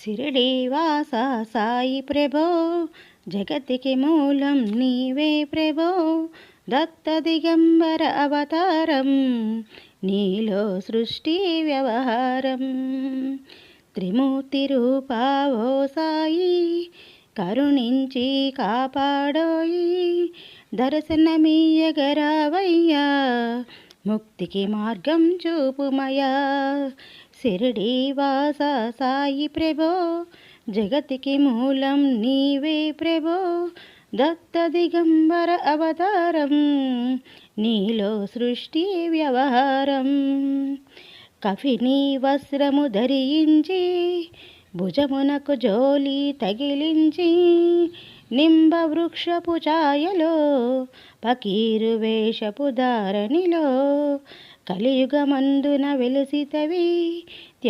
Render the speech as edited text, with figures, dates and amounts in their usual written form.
షిరిడీవాస సాయి ప్రభో, జగతికి మూలం నీవే ప్రభో. దత్త దిగంబర అవతారం, నీలో సృష్టి వ్యవహారం. త్రిమూర్తి రూపావో సాయి, కరుణించి కాపాడోయి. దర్శనమీయగరావయ్యా, ముక్తికి మార్గం చూపుమయా. షిరిడీవాస సాయి ప్రభో, జగతికి మూలం నీవే ప్రభో. దత్త దిగంబర అవతారం, నీలో సృష్టి వ్యవహారం. కఫిని వస్త్రము ధరించి, భుజమునకు జోలి తగిలించి. నింబ వృక్షపు ఛాయలో, పకీరు వేషపు ధారణిలో. కలియుగమందున వెలిసితవి,